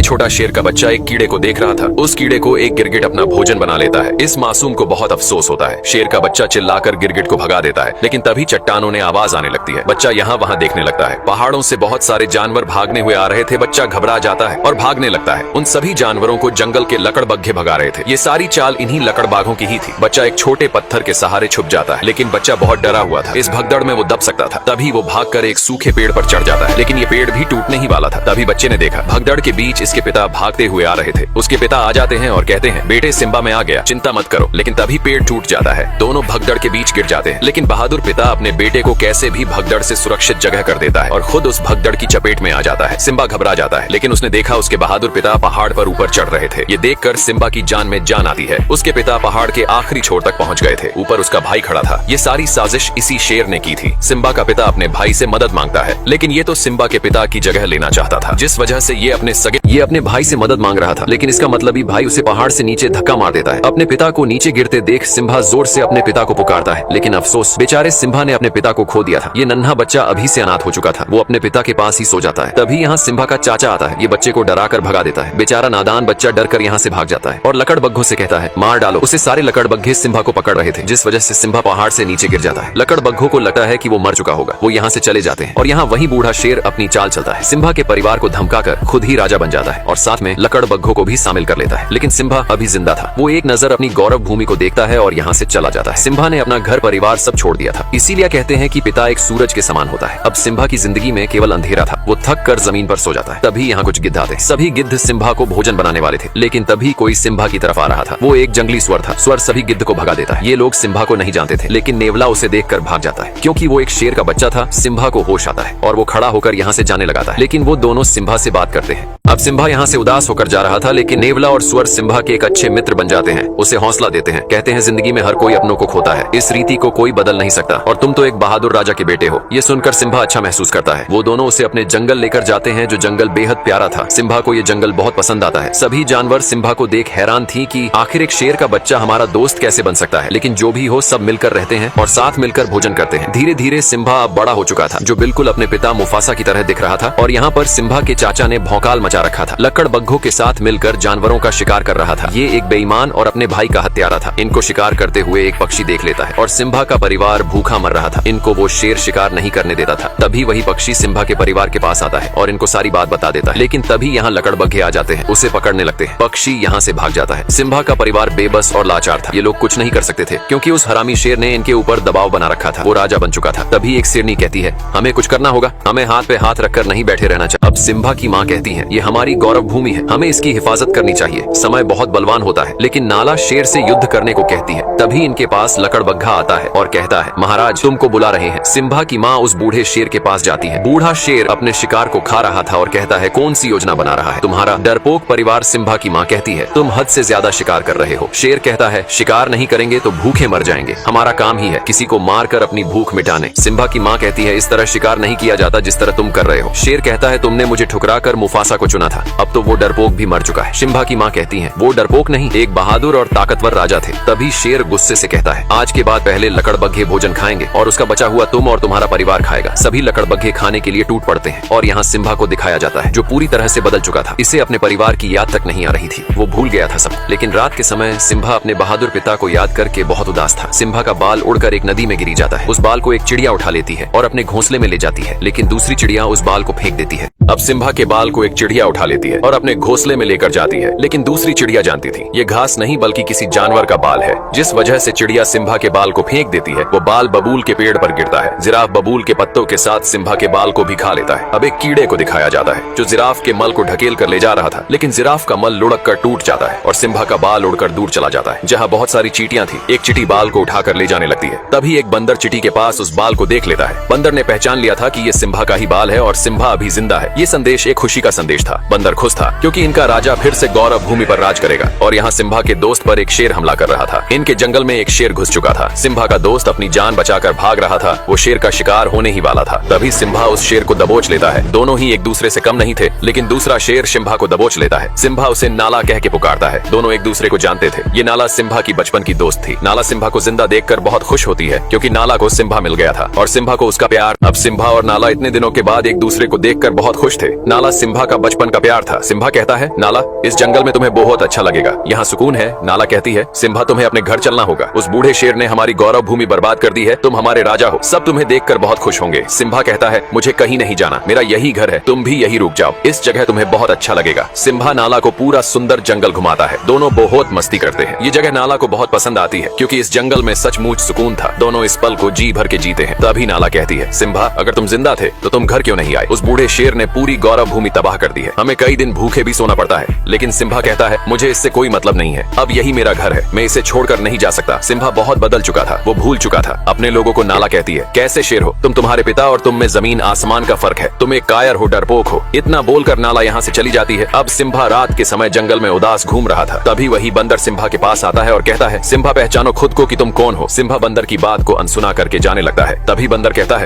छोटा शेर का बच्चा एक कीड़े को देख रहा था। उस कीड़े को एक गिरगिट अपना भोजन बना लेता है। इस मासूम को बहुत अफसोस होता है। शेर का बच्चा चिल्लाकर गिरगिट को भगा देता है, लेकिन तभी चट्टानों ने आवाज आने लगती है। बच्चा यहाँ वहाँ देखने लगता है। पहाड़ों से बहुत सारे जानवर भागने हुए आ रहे थे। बच्चा घबरा जाता है और भागने लगता है। उन सभी जानवरों को जंगल के लकड़बग्घे भगा रहे थे। ये सारी चाल इन्हीं लकड़बाघों की ही थी। बच्चा एक छोटे पत्थर के सहारे छुप जाता है, लेकिन बच्चा बहुत डरा हुआ था। इस भगदड़ में वो दब सकता था। तभी वो भागकर एक सूखे पेड़ पर चढ़ जाता है, लेकिन ये पेड़ भी टूटने ही वाला था। तभी बच्चे ने देखा भगदड़ के बीच इसके पिता भागते हुए आ रहे थे। उसके पिता आ जाते हैं और कहते हैं, बेटे सिम्बा में आ गया, चिंता मत करो। लेकिन तभी पेड़ टूट जाता है। दोनों भगदड़ के बीच गिर जाते हैं, लेकिन बहादुर पिता अपने बेटे को कैसे भी भगदड़ से सुरक्षित जगह कर देता है और खुद उस भगदड़ की चपेट में आ जाता है। सिम्बा घबरा जाता है, लेकिन उसने देखा उसके बहादुर पिता पहाड़ पर ऊपर चढ़ रहे थे। ये देखकर सिम्बा की जान में जान आती है। उसके पिता पहाड़ के आखिरी छोर तक पहुंच गए थे। ऊपर उसका भाई खड़ा था। ये सारी साजिश इसी शेर ने की थी। सिम्बा का पिता अपने भाई से मदद मांगता है, लेकिन ये तो सिम्बा के पिता की जगह लेना चाहता था, जिस वजह से ये अपने भाई से मदद मांग रहा था। लेकिन इसका मतलब ही भाई उसे पहाड़ से नीचे धक्का मार देता है। अपने पिता को नीचे गिरते देख सिम्बा जोर से अपने पिता को पुकारता है, लेकिन अफसोस, बेचारे सिम्बा ने अपने पिता को खो दिया था। ये नन्हा बच्चा अभी से अनाथ हो चुका था। वो अपने पिता के पास ही सो जाता है। तभी यहाँ सिम्बा का चाचा आता है। ये बच्चे को डरा कर भगा देता है। बेचारा नादान बच्चा डर कर यहाँ से भाग जाता है और लकड़बग्घों से कहता है, मार डालो उसे। सारे लकड़बग्घे सिम्बा को पकड़ रहे थे, जिस वजह से सिम्बा पहाड़ से नीचे गिर जाता है। लकड़बग्घों को लगता है कि वो मर चुका होगा। वो यहाँ से चले जाते हैं और यहाँ वही बूढ़ा शेर अपनी चाल चलता है। सिम्बा के परिवार को धमकाकर खुद ही राजा बन जाता है और साथ में लकड़बग्घों को भी शामिल कर लेता है। लेकिन सिम्बा अभी जिंदा था। वो एक नजर अपनी गौरव भूमि को देखता है और यहाँ से चला जाता है। सिम्बा ने अपना घर परिवार सब छोड़ दिया था। इसीलिए कहते हैं कि पिता एक सूरज के समान होता है। अब सिम्बा की जिंदगी में केवल अंधेरा था। वो थक कर जमीन पर सो जाता है। तभी यहाँ कुछ गिद्ध आते। सभी गिद्ध सिम्बा को भोजन बनाने वाले थे, लेकिन तभी कोई सिम्बा की तरफ आ रहा था। वो एक जंगली स्वर था। स्वर सभी गिद्ध को भगा देता है। ये लोग सिम्बा को नहीं जानते थे, लेकिन नेवला उसे देखकर भाग जाता है। क्योंकि वो एक शेर का बच्चा था, सिम्बा को होश आता है और वो खड़ा होकर यहाँ से जाने लगाता है। लेकिन वो दोनों सिम्बा से बात करते हैं। अब सिम्बा यहाँ से उदास होकर जा रहा था, लेकिन नेवला और स्वर सिम्बा के एक अच्छे मित्र बन जाते हैं। उसे हौसला देते हैं। कहते हैं, जिंदगी में हर कोई अपनों को खोता है। इस रीति को कोई बदल नहीं सकता और तुम तो एक बहादुर राजा के बेटे हो। ये सुनकर सिम्बा अच्छा महसूस करता है। वो दोनों उसे अपने जंगल लेकर जाते हैं, जो जंगल बेहद प्यारा था। सिम्बा को ये जंगल बहुत पसंद आता है। सभी जानवर सिम्बा को देख हैरान थी कि आखिर एक शेर का बच्चा हमारा दोस्त कैसे बन सकता है। लेकिन जो भी हो, सब मिलकर रहते हैं और साथ मिलकर भोजन करते हैं। धीरे धीरे सिम्बा अब बड़ा हो चुका था, जो बिल्कुल अपने पिता मुफासा की तरह दिख रहा था। और यहाँ पर सिम्बा के चाचा ने भौकाल मचा रखा था। लकड़बग्घों के साथ मिलकर जानवरों का शिकार कर रहा था। ये एक बेईमान और अपने भाई का हत्यारा था। इनको शिकार करते हुए एक पक्षी देख लेता है और सिम्बा का परिवार भूखा मर रहा था। इनको वो शेर शिकार नहीं करने देता था। तभी वही पक्षी सिम्बा के परिवार के पास आता है और इनको सारी बात बता देता है। लेकिन तभी यहाँ लकड़बग्घे आ जाते हैं, उसे पकड़ने लगते हैं। पक्षी यहाँ से भाग जाता है। सिम्बा का परिवार बेबस और लाचार था। ये लोग कुछ नहीं कर सकते थे, क्योंकि उस हरामी शेर ने इनके ऊपर दबाव बना रखा था। वो राजा बन चुका था। तभी एक शेरनी कहती है, हमें कुछ करना होगा। हमें हाथ पे हाथ रखकर नहीं बैठे रहना चाहिए। अब सिम्बा की माँ कहती है, ये हमारी गौरव भूमि है, हमें इसकी हिफाजत करनी चाहिए। समय बहुत बलवान होता है। लेकिन नाला शेर से युद्ध करने को कहती है। तभी इनके पास लकड़बग्घा आता है और कहता है, महाराज तुमको बुला रहे हैं। सिम्बा की माँ उस बूढ़े शेर के पास जाती है। बूढ़ा शेर अपने शिकार को खा रहा था और कहता है, कौन सी योजना बना रहा है तुम्हारा डरपोक परिवार। सिम्बा की माँ कहती है, तुम हद से ज्यादा शिकार कर रहे हो। शेर कहता है, शिकार नहीं करेंगे तो भूखे मर जाएंगे। हमारा काम ही है किसी को मार कर अपनी भूख मिटाने। सिम्बा की माँ कहती है, इस तरह शिकार नहीं किया जाता जिस तरह तुम कर रहे हो। शेर कहता है, तुमने मुझे ठुकरा कर मुफासा को चुना था, अब तो वो डरपोक भी मर चुका है। सिम्बा की माँ कहती है, वो डरपोक नहीं, एक बहादुर और ताकतवर राजा थे। तभी शेर गुस्से से कहता है, आज के बाद पहले लकड़बग्घे भोजन खाएंगे और उसका बचा हुआ तुम और तुम्हारा परिवार खाएगा। सभी लकड़बग्घे खाने के लिए टूट पड़ते हैं और यहाँ सिम्बा को दिखाया जाता है, जो पूरी तरह से बदल चुका था। इसे अपने परिवार की याद तक नहीं आ रही थी। वो भूल गया था सब। लेकिन रात के समय सिम्बा अपने बहादुर पिता को याद करके बहुत उदास था। सिम्बा का बाल उड़कर एक नदी में गिरी जाता है। उस बाल को एक चिड़िया उठा लेती है और अपने घोंसले में ले जाती है, लेकिन दूसरी चिड़िया उस बाल को फेंक देती है। अब सिम्बा के बाल को एक चिड़िया उठा लेती है और अपने घोंसले में लेकर जाती है, लेकिन दूसरी चिड़िया जानती थी ये घास नहीं बल्कि किसी जानवर का बाल है, जिस वजह से चिड़िया सिम्बा के बाल को फेंक देती है। वो बाल बबूल के पेड़ पर गिरता है। जिराफ बबूल के पत्तों के साथ सिम्बा के बाल को भी खा लेता है। अब एक कीड़े को दिखाया जाता है, जो जिराफ के मल को ढकेल कर ले जा रहा था, लेकिन जिराफ का मल लुढ़क कर टूट जाता है और सिम्बा का बाल उड़कर दूर चला जाता है, जहाँ बहुत सारी चींटियां थी। एक चींटी बाल को उठाकर ले जाने लगती है। तभी एक बंदर चींटी के पास उस बाल को देख लेता है। बंदर ने पहचान लिया था कि ये सिम्बा का ही बाल है और सिम्बा अभी जिंदा है। ये संदेश एक खुशी का संदेश था। बंदर खुश था, क्योंकि इनका राजा फिर से गौरव भूमि पर राज करेगा। और यहाँ सिम्बा के दोस्त पर एक शेर हमला कर रहा था। इनके जंगल में एक शेर घुस चुका था। सिम्बा का दोस्त अपनी जान बचाकर भाग रहा था। वो शेर का शिकार होने ही वाला था। तभी सिम्बा उस शेर को दबोच लेता है। दोनों ही एक दूसरे से कम नहीं थे, लेकिन दूसरा शेर सिम्बा को दबोच लेता है। सिम्बा उसे नाला कह के पुकारता है। दोनों एक दूसरे को जानते थे। ये नाला सिम्बा की बचपन की दोस्त थी। नाला सिम्बा को जिंदा देखकर बहुत खुश होती है, क्योंकि नाला को सिम्बा मिल गया था और सिम्बा को उसका प्यार। अब सिम्बा और नाला इतने दिनों के बाद एक दूसरे को देखकर बहुत खुश थे। नाला सिम्बा का बचपन का प्यार था। सिम्बा कहता है, नाला इस जंगल में तुम्हें बहुत अच्छा लगेगा, यहाँ सुकून है। नाला कहती है, सिम्बा तुम्हें अपने घर चलना होगा, उस बूढ़े शेर ने हमारी गौरव भूमि बर्बाद कर दी है, तुम हमारे राजा हो, सब तुम्हें देखकर बहुत खुश होंगे। सिम्बा कहता है, मुझे कहीं नहीं जाना, मेरा यही घर है, तुम भी यही रुक जाओ, इस जगह तुम्हें बहुत अच्छा लगेगा। सिम्बा नाला को पूरा सुंदर जंगल घुमाता है, दोनों बहुत मस्ती करते हैं। ये जगह नाला को बहुत पसंद आती है क्योंकि इस जंगल में सचमुच सुकून था। दोनों इस पल को जी भर के जीते हैं। तभी नाला कहती है, सिम्बा अगर तुम जिंदा थे तो तुम घर क्यों नहीं आए? उस बूढ़े शेर ने पूरी गौरव भूमि तबाह कर दी है, हमें कई दिन भूखे भी सोना पड़ता है। लेकिन सिम्बा कहता है, मुझे इससे कोई मतलब नहीं है, अब यही मेरा घर है, मैं इसे छोड़कर नहीं जा सकता। सिम्बा बहुत बदल चुका था, वो भूल चुका था अपने लोगों को। नाला कहती है, कैसे शेर हो तुम, तुम्हारे पिता और तुम में जमीन आसमान का फर्क है, तुम एक कायर हो, डरपोक हो। इतना बोलकर नाला यहाँ से चली जाती है। अब सिम्बा रात के समय जंगल में उदास घूम रहा था। तभी वही बंदर सिम्बा के पास आता है और कहता है, सिम्बा पहचानो खुद को कि तुम कौन हो। सिम्बा बंदर की बात को अनसुना करके जाने लगता है। तभी बंदर कहता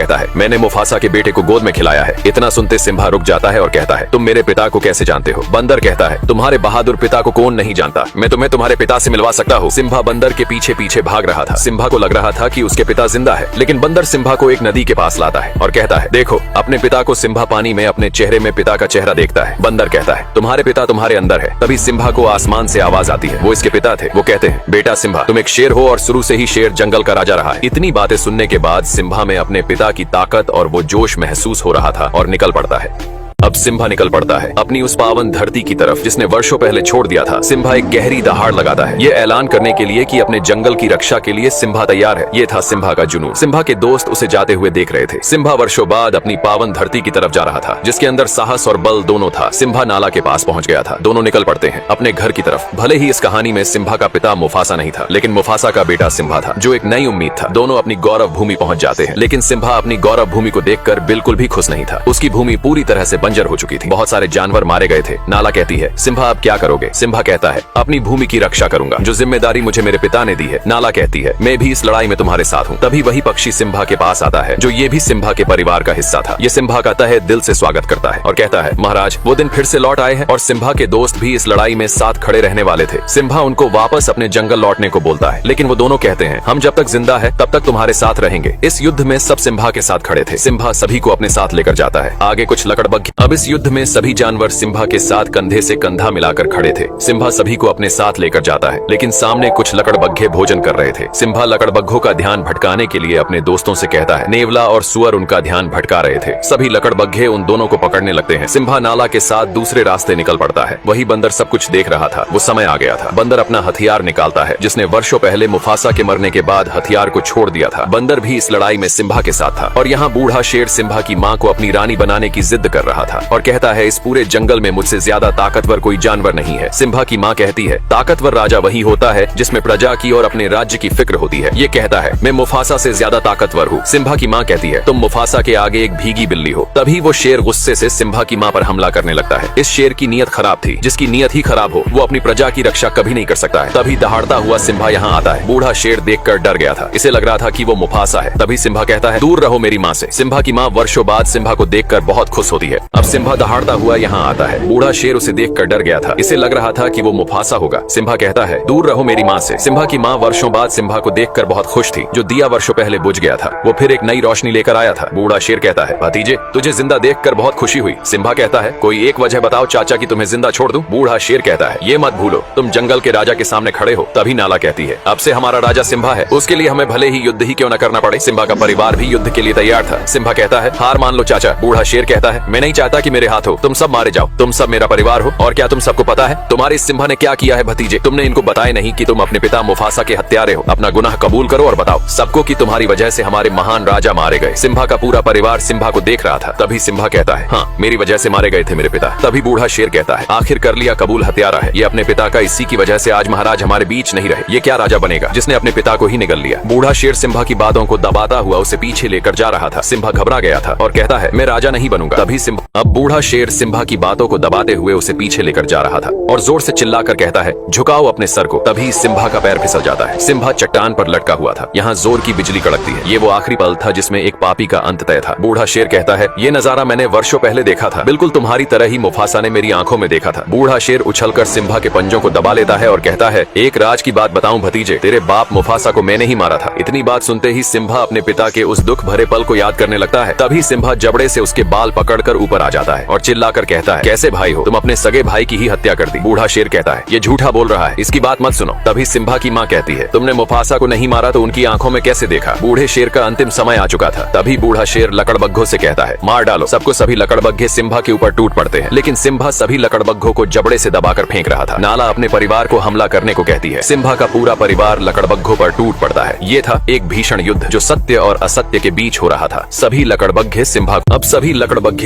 है, मैंने मुफासा के बेटे को गोद में खिलाया है। इतना सुनते सिम्बा रुक जाता है और कहता है, तुम मेरे पिता को कैसे जानते हो? बंदर कहता है, तुम्हारे बहादुर पिता को कौन नहीं जानता, मैं तुम्हें तुम्हारे पिता से मिलवा सकता हूँ। सिम्बा बंदर के पीछे पीछे भाग रहा था। सिम्बा को लग रहा था कि उसके पिता जिंदा है, लेकिन बंदर सिम्बा को एक नदी के पास लाता है और कहता है, देखो अपने पिता को। सिम्बा पानी में अपने चेहरे में पिता का चेहरा देखता है। बंदर कहता है, तुम्हारे पिता तुम्हारे अंदर है। तभी सिम्बा को आसमान से आवाज आती है, वो इसके पिता थे। वो कहते हैं, बेटा सिम्बा तुम एक शेर हो और शुरू से ही शेर जंगल का राजा रहा है। इतनी बातें सुनने के बाद सिम्बा में अपने पिता की ताकत और वो जोश महसूस हो रहा था और निकल पड़ता है। अब सिम्बा निकल पड़ता है अपनी उस पावन धरती की तरफ जिसने वर्षों पहले छोड़ दिया था। सिम्बा एक गहरी दहाड़ लगाता है, ये ऐलान करने के लिए कि अपने जंगल की रक्षा के लिए सिम्बा तैयार है। ये था सिम्बा का जुनून। सिम्बा के दोस्त उसे जाते हुए देख रहे थे। सिम्बा वर्षों बाद अपनी पावन धरती की तरफ जा रहा था, जिसके अंदर साहस और बल दोनों था। सिम्बा नाला के पास पहुंच गया था। दोनों निकल पड़ते हैं अपने घर की तरफ। भले ही इस कहानी में सिम्बा का पिता मुफासा नहीं था, लेकिन मुफासा का बेटा सिम्बा था, जो एक नई उम्मीद था। दोनों अपनी गौरव भूमि पहुंच जाते हैं, लेकिन सिम्बा अपनी गौरव भूमि को देखकर बिल्कुल भी खुश नहीं था। उसकी भूमि पूरी तरह से बंजर हो चुकी थी, बहुत सारे जानवर मारे गए थे। नाला कहती है, सिम्बा अब क्या करोगे? सिम्बा कहता है, अपनी भूमि की रक्षा करूंगा, जो जिम्मेदारी मुझे मेरे पिता ने दी है। नाला कहती है, मैं भी इस लड़ाई में तुम्हारे साथ हूँ। तभी वही पक्षी सिम्बा के पास आता है, जो ये भी सिम्बा के परिवार का हिस्सा था। ये सिम्बा का तहे दिल से स्वागत करता है और कहता है, महाराज वो दिन फिर से लौट आए हैं और सिम्बा के दोस्त भी इस लड़ाई में साथ खड़े रहने वाले थे। सिम्बा उनको वापस अपने जंगल लौटने को बोलता है, लेकिन वो दोनों कहते हैं, हम जब तक जिंदा है तब तक तुम्हारे साथ रहेंगे। इस युद्ध में सब सिम्बा के साथ खड़े थे। सिम्बा सभी को अपने साथ लेकर जाता है। आगे कुछ लकड़बग्घे। अब इस युद्ध में सभी जानवर सिम्बा के साथ कंधे से कंधा मिलाकर खड़े थे। सिम्बा सभी को अपने साथ लेकर जाता है, लेकिन सामने कुछ लकड़बग्घे भोजन कर रहे थे। सिम्बा लकड़बग्घों का ध्यान भटकाने के लिए अपने दोस्तों से कहता है। नेवला और सुअर उनका ध्यान भटका रहे थे। सभी लकड़बग्घे उन दोनों को पकड़ने लगते हैं। सिम्बा नाला के साथ दूसरे रास्ते निकल पड़ता है। वही बंदर सब कुछ देख रहा था। वो समय आ गया था। बंदर अपना हथियार निकालता है, जिसने वर्षों पहले मुफासा के मरने के बाद हथियार को छोड़ दिया था। बंदर भी इस लड़ाई में सिम्बा के साथ था और यहाँ बूढ़ा शेर सिम्बा की माँ को अपनी रानी बनाने की जिद कर रहा था और कहता है, इस पूरे जंगल में मुझसे ज्यादा ताकतवर कोई जानवर नहीं है। सिम्बा की माँ कहती है, ताकतवर राजा वही होता है जिसमें प्रजा की और अपने राज्य की फिक्र होती है। ये कहता है, मैं मुफासा से ज्यादा ताकतवर हूँ। सिम्बा की माँ कहती है, तुम मुफासा के आगे एक भीगी बिल्ली हो। तभी वो शेर गुस्से से सिम्बा की माँ पर हमला करने लगता है। इस शेर की नीयत खराब थी। जिसकी नीयत ही खराब हो वो अपनी प्रजा की रक्षा कभी नहीं कर सकता है। तभी दहाड़ता हुआ सिम्बा यहाँ आता है। बूढ़ा शेर देखकर डर गया था। इसे लग रहा था कि वो मुफासा है। तभी सिम्बा कहता है, दूर रहो मेरी माँ से। सिम्बा की माँ वर्षों बाद सिम्बा को देखकर बहुत खुश होती है। अब सिम्बा दहाड़ता हुआ यहाँ आता है। बूढ़ा शेर उसे देखकर डर गया था। इसे लग रहा था कि वो मुफासा होगा। सिम्बा कहता है, दूर रहो मेरी माँ से। सिम्बा की माँ वर्षों बाद सिम्बा को देखकर बहुत खुश थी। जो दिया वर्षों पहले बुझ गया था वो फिर एक नई रोशनी लेकर आया था। बूढ़ा शेर कहता है, भतीजे तुझे जिंदा देखकर बहुत खुशी हुई। सिम्बा कहता है, कोई एक वजह बताओ चाचा कि तुम्हें जिंदा छोड़ दूं। बूढ़ा शेर कहता है, ये मत भूलो तुम जंगल के राजा के सामने खड़े हो। तभी नाला कहती है, अब से हमारा राजा सिम्बा है, उसके लिए हमें भले ही युद्ध ही क्यों न करना पड़े। सिम्बा का परिवार भी युद्ध के लिए तैयार था। सिम्बा कहता है, हार मान लो चाचा। बूढ़ा शेर कहता है, मैं नहीं चाहता कि मेरे हाथ हो, तुम सब मारे जाओ। तुम सब मेरा परिवार हो और क्या तुम सबको पता है तुम्हारे इस सिम्बा ने क्या किया है भतीजे? तुमने इनको बताया नहीं कि तुम अपने पिता मुफासा के हत्यारे हो। अपना गुनाह कबूल करो और बताओ सबको कि तुम्हारी वजह से हमारे महान राजा मारे गए। सिम्बा का पूरा परिवार सिम्बा को देख रहा था। तभी सिम्बा कहता है, हाँ मेरी वजह से मारे गए थे मेरे पिता। तभी बूढ़ा शेर कहता है, आखिर कर लिया कबूल हत्यारा है। ये अपने पिता का, इसी की वजह से आज महाराज हमारे बीच नहीं रहे। ये क्या राजा बनेगा जिसने अपने पिता को ही निगल लिया। बूढ़ा शेर सिम्बा की बातों को दबाता हुआ उसे पीछे लेकर जा रहा था। सिम्बा घबरा गया था और कहता है, मैं राजा नहीं बनूंगा। तभी सिम्बा अब बूढ़ा शेर सिम्बा की बातों को दबाते हुए उसे पीछे लेकर जा रहा था और जोर से चिल्लाकर कहता है, झुकाओ अपने सर को। तभी सिम्बा का पैर फिसल जाता है। सिम्बा चट्टान पर लटका हुआ था। यहाँ जोर की बिजली कड़कती है। ये वो आखिरी पल था जिसमें एक पापी का अंत तय था। बूढ़ा शेर कहता है, ये नजारा मैंने वर्षों पहले देखा था, बिल्कुल तुम्हारी तरह ही मुफासा ने मेरी आंखों में देखा था। बूढ़ा शेर उछलकर सिम्बा के पंजों को दबा लेता है और कहता है, एक राज की बात बताऊं भतीजे, तेरे बाप मुफासा को मैंने ही मारा था। इतनी बात सुनते ही सिम्बा अपने पिता के उस दुख भरे पल को याद करने लगता है। तभी सिम्बा जबड़े से उसके बाल पकड़कर ऊपर आ जाता है और चिल्लाकर कहता है, कैसे भाई हो तुम, अपने सगे भाई की ही हत्या कर दी। बूढ़ा शेर कहता है, ये झूठा बोल रहा है, इसकी बात मत सुनो। तभी सिम्बा की माँ कहती है, तुमने मुफासा को नहीं मारा तो उनकी आंखों में कैसे देखा। बूढ़े शेर का अंतिम समय आ चुका था। तभी बूढ़ा शेर लकड़बग्घों से कहता है, मार डालो सबको। सभी लकड़बग्घे सिम्बा के ऊपर टूट पड़ते हैं, लेकिन सिम्बा सभी लकड़बग्घों को जबड़े से दबाकर फेंक रहा था। नाला अपने परिवार को हमला करने को कहती है। सिम्बा का पूरा परिवार लकड़बग्घों पर टूट पड़ता है। ये था एक भीषण युद्ध जो सत्य और असत्य के बीच हो रहा था। सभी लकड़बग्घे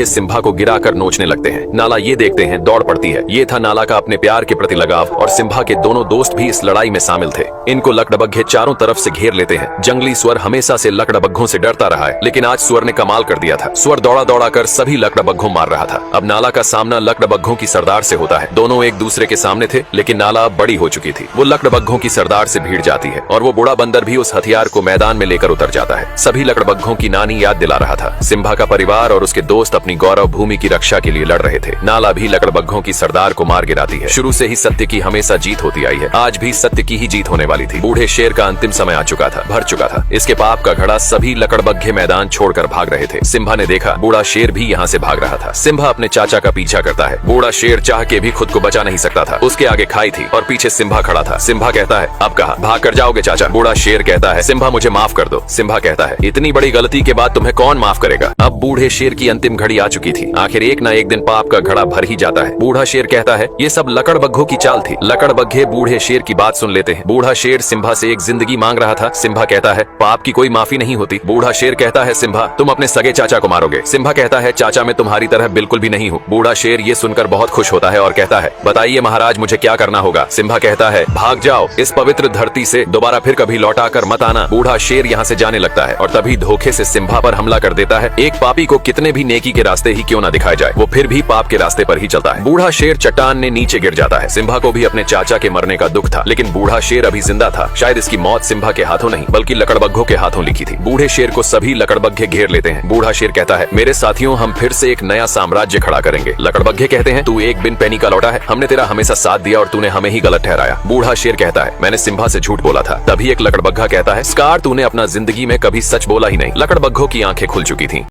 सिम्बा को गिराकर नोचने लगते हैं। नाला ये देखते हैं, दौड़ पड़ती है। ये था नाला का अपने प्यार के प्रति लगाव, और सिम्बा के दोनों दोस्त भी इस लड़ाई में शामिल थे। इनको लकड़बग्घे चारों तरफ से घेर लेते हैं। जंगली स्वर हमेशा से लकड़बग्घों से डरता रहा है, लेकिन आज स्वर ने कमाल कर दिया था। स्वर दौड़ा दौड़ा कर सभी लकड़बग्घों मार रहा था। अब नाला का सामना लकड़बग्घों की सरदार से होता है। दोनों एक दूसरे के सामने थे, लेकिन नाला अब बड़ी हो चुकी थी। वो लकड़बग्घों की सरदार से भिड़ जाती है और वो बूढ़ा बंदर भी उस हथियार को मैदान में लेकर उतर जाता है। सभी लकड़बग्घों की नानी याद दिला रहा था। सिम्बा का परिवार और उसके दोस्त अपनी गौरव भूमि की रक्षा के लिए लड़ रहे थे। नाला भी लकड़बग्घों की सरदार को मार गिराती है। शुरू से ही सत्य की हमेशा जीत होती आई है। आज भी सत्य की ही जीत होने वाली थी। बूढ़े शेर का अंतिम समय आ चुका था, भर चुका था। इसके पाप का घड़ा सभी लकड़बग्घे मैदान छोड़कर भाग रहे थे। सिम्बा ने देखा बूढ़ा शेर भी यहाँ से भाग रहा था। सिम्बा अपने चाचा का पीछा करता है। बूढ़ा शेर चाह के भी खुद को बचा नहीं सकता था। उसके आगे खाई थी और पीछे सिम्बा खड़ा था। सिम्बा कहता है, अब कहा भाग कर जाओगे चाचा। बूढ़ा शेर कहता है, सिम्बा मुझे माफ कर दो। सिम्बा कहता है, इतनी बड़ी गलती के बाद तुम्हें कौन माफ करेगा। अब बूढ़े शेर की अंतिम घड़ी आ चुकी थी। आखिर एक न एक दिन पाप का घड़ा भर ही जाता है। बूढ़ा शेर कहता है, ये सब लकड़बग्घों की चाल थी। लकड़बग्घे बूढ़े शेर की बात सुन लेते हैं। बूढ़ा शेर सिम्बा से एक जिंदगी मांग रहा था। सिम्बा कहता है, पाप की कोई माफी नहीं होती। बूढ़ा शेर कहता है, सिम्बा तुम अपने सगे चाचा को मारोगे। सिम्बा कहता है, चाचा मैं तुम्हारी तरह बिल्कुल भी नहीं हूँ। बूढ़ा शेर ये सुनकर बहुत खुश होता है और कहता है, बताइए महाराज मुझे क्या करना होगा। सिम्बा कहता है, भाग जाओ इस पवित्र धरती से, दोबारा फिर कभी लौटा कर मत आना। बूढ़ा शेर यहाँ से जाने लगता है और तभी धोखे से सिम्बा पर हमला कर देता है। एक पापी को कितने भी नेकी के रास्ते ही क्यों ना दिखाए जाए, वो फिर भी पाप के रास्ते पर ही चलता है। बूढ़ा शेर चट्टान ने नीचे गिर जाता है। सिम्बा को भी अपने चाचा के मरने का दुख था, लेकिन बूढ़ा शेर अभी जिंदा था। शायद इसकी मौत सिम्बा के हाथों नहीं बल्कि लकड़बग्घों के हाथों लिखी थी। बूढ़े शेर को सभी लकड़बग्घे घेर लेते हैं। बूढ़ा शेर कहता है, मेरे साथियों हम फिर से एक नया साम्राज्य खड़ा करेंगे। लकड़बग्घे कहते हैं, तू एक बिन पैनी का लौटा है, हमने तेरा हमेशा साथ दिया और तूने हमें ही गलत ठहराया। बूढ़ा शेर कहता है, मैंने सिम्बा से झूठ बोला था। तभी एक लकड़बग्घा कहता है, स्कार तूने अपना जिंदगी में कभी सच बोला ही नहीं। लकड़बग्घों की आंखें खुल चुकी थी।